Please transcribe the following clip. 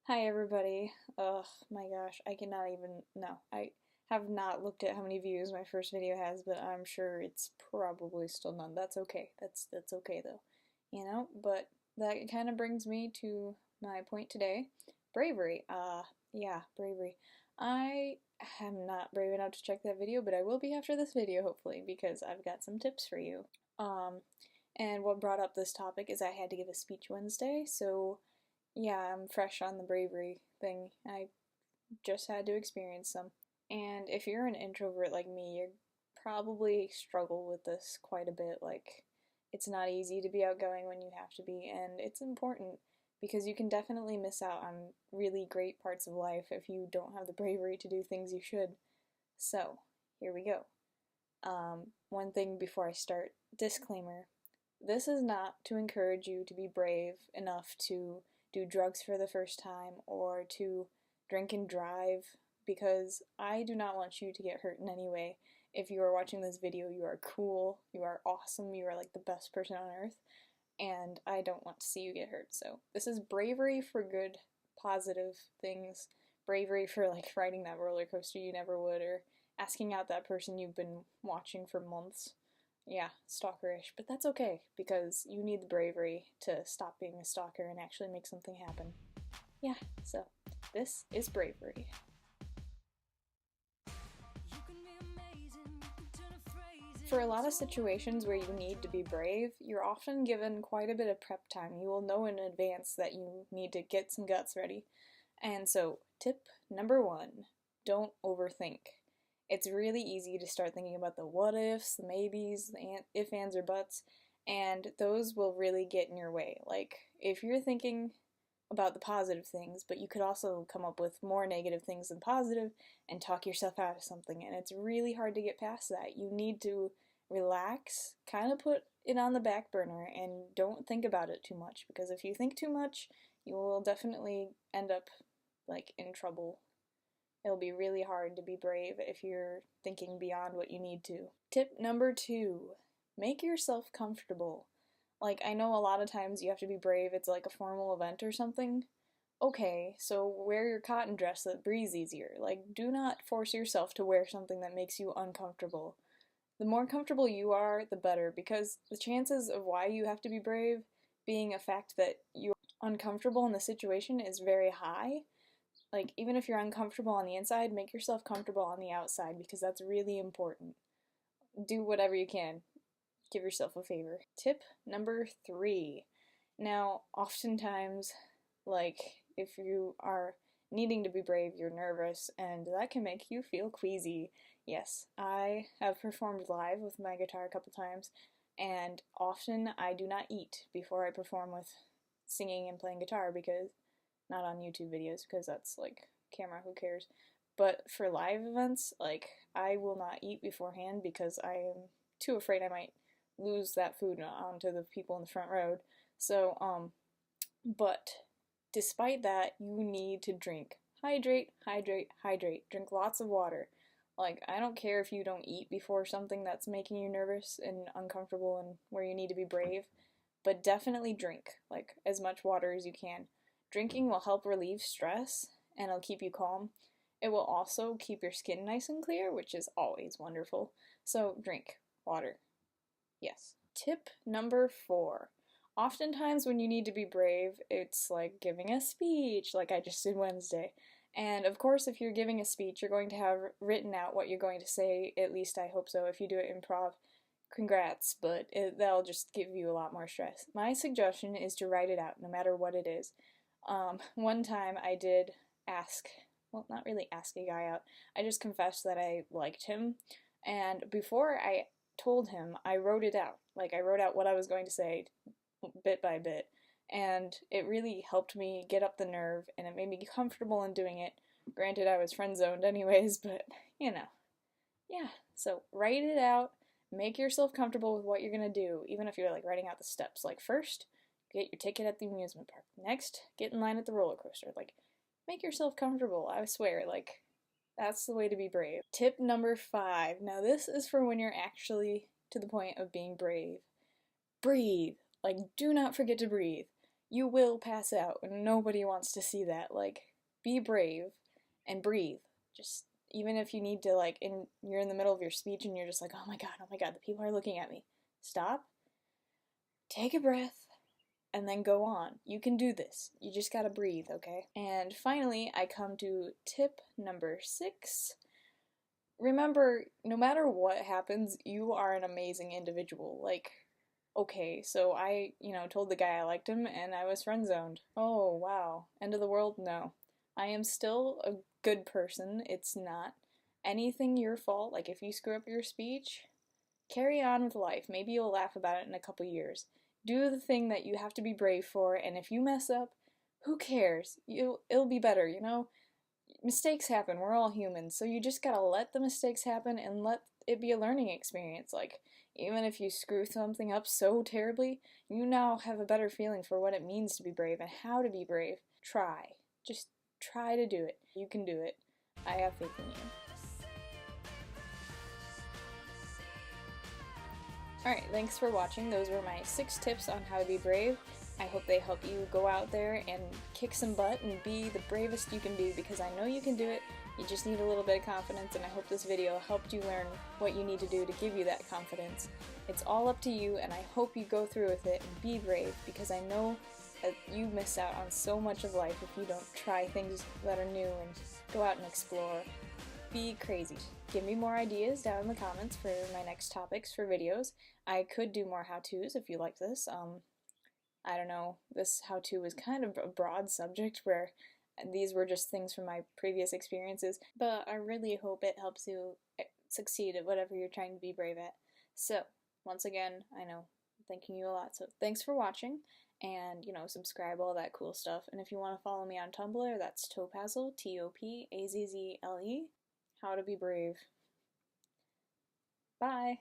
Hi everybody. Ugh, my gosh, I cannot even, no, I have not looked at how many views my first video has, but I'm sure it's probably still none. That's okay. That's okay though. But that kind of brings me to my point today. Bravery. Yeah, bravery. I am not brave enough to check that video, but I will be after this video hopefully because I've got some tips for you. Um, and what brought up this topic is I had to give a speech Wednesday, so yeah, I'm fresh on the bravery thing. I just had to experience some. And if you're an introvert like me, you probably struggle with this quite a bit. Like, it's not easy to be outgoing when you have to be, and it's important because you can definitely miss out on really great parts of life if you don't have the bravery to do things you should. So, here we go. One thing before I start, disclaimer. This is not to encourage you to be brave enough to do drugs for the first time or to drink and drive because I do not want you to get hurt in any way. If you are watching this video, you are cool, you are awesome, you are like the best person on earth, and I don't want to see you get hurt. So this is bravery for good, positive things. Bravery for like riding that roller coaster you never would, or asking out that person you've been watching for months. Yeah, stalkerish, but that's okay because you need the bravery to stop being a stalker and actually make something happen. Yeah, so this is bravery. For a lot of situations where you need to be brave, you're often given quite a bit of prep time. You will know in advance that you need to get some guts ready. And so, tip number one, don't overthink. It's really easy to start thinking about the what ifs, the maybes, the if, ands, or buts, and those will really get in your way. Like, if you're thinking about the positive things, but you could also come up with more negative things than positive and talk yourself out of something, and it's really hard to get past that. You need to relax, kind of put it on the back burner, and don't think about it too much, because if you think too much, you will definitely end up like in trouble. It'll be really hard to be brave if you're thinking beyond what you need to. Tip number two, make yourself comfortable. Like, I know a lot of times you have to be brave, it's like a formal event or something. Okay, so wear your cotton dress that breathes easier. Like, do not force yourself to wear something that makes you uncomfortable. The more comfortable you are, the better, because the chances of why you have to be brave being a fact that you're uncomfortable in the situation is very high. Like, even if you're uncomfortable on the inside, make yourself comfortable on the outside because that's really important. Do whatever you can. Give yourself a favor. Tip number three. Now, oftentimes, like, if you are needing to be brave, you're nervous, and that can make you feel queasy. Yes, I have performed live with my guitar a couple times, and often I do not eat before I perform with singing and playing guitar because not on YouTube videos because that's like camera, who cares? But for live events, like I will not eat beforehand because I am too afraid I might lose that food onto the people in the front row. So, but despite that, you need to drink. Hydrate, hydrate, hydrate. Drink lots of water. Like, I don't care if you don't eat before something that's making you nervous and uncomfortable and where you need to be brave, but definitely drink, like, as much water as you can. Drinking will help relieve stress and it'll keep you calm. It will also keep your skin nice and clear, which is always wonderful. So, drink water. Yes. Tip number four. Oftentimes, when you need to be brave, it's like giving a speech, like I just did Wednesday. And of course, if you're giving a speech, you're going to have written out what you're going to say. At least I hope so. If you do it improv, congrats, but that'll just give you a lot more stress. My suggestion is to write it out, no matter what it is. One time I did ask, well, not really ask a guy out, I just confessed that I liked him, and before I told him, I wrote it out. Like, I wrote out what I was going to say bit by bit, and it really helped me get up the nerve, and it made me comfortable in doing it. Granted, I was friend-zoned anyways, but, you know. Yeah, so write it out, make yourself comfortable with what you're gonna do, even if you're, like, writing out the steps. Like, first, get your ticket at the amusement park. Next, get in line at the roller coaster. Like, make yourself comfortable, I swear, like, that's the way to be brave. Tip number five. Now, this is for when you're actually to the point of being brave. Breathe. Like, do not forget to breathe. you will pass out, and nobody wants to see that. Like, be brave and breathe. Just even if you need to, like, you're in the middle of your speech and you're just like, oh my god, the people are looking at me. Stop, take a breath, and then go on. You can do this. You just gotta breathe, okay? And finally, I come to tip number 6. Remember, no matter what happens, you are an amazing individual. Like, okay, so I, told the guy I liked him and I was friend zoned. Oh, wow. End of the world? No. I am still a good person. It's not anything your fault. Like, if you screw up your speech, carry on with life. Maybe you'll laugh about it in a couple years. Do the thing that you have to be brave for, and if you mess up, who cares? It'll be better, Mistakes happen. We're all humans, so you just gotta let the mistakes happen and let it be a learning experience. Like, even if you screw something up so terribly, you now have a better feeling for what it means to be brave and how to be brave. Try. Just try to do it. You can do it. I have faith in you. Alright, thanks for watching. Those were my 6 tips on how to be brave. I hope they help you go out there and kick some butt and be the bravest you can be, because I know you can do it. You just need a little bit of confidence, and I hope this video helped you learn what you need to do to give you that confidence. It's all up to you, and I hope you go through with it and be brave, because I know that you miss out on so much of life if you don't try things that are new and go out and explore. Be crazy. Give me more ideas down in the comments for my next topics for videos. I could do more how-tos if you like this. I don't know, this how-to was kind of a broad subject where these were just things from my previous experiences, but I really hope it helps you succeed at whatever you're trying to be brave at. So, once again, I know I'm thanking you a lot, so thanks for watching, and, subscribe, all that cool stuff. And if you want to follow me on Tumblr, that's Topazzle, Topazzle, how to be brave. Bye!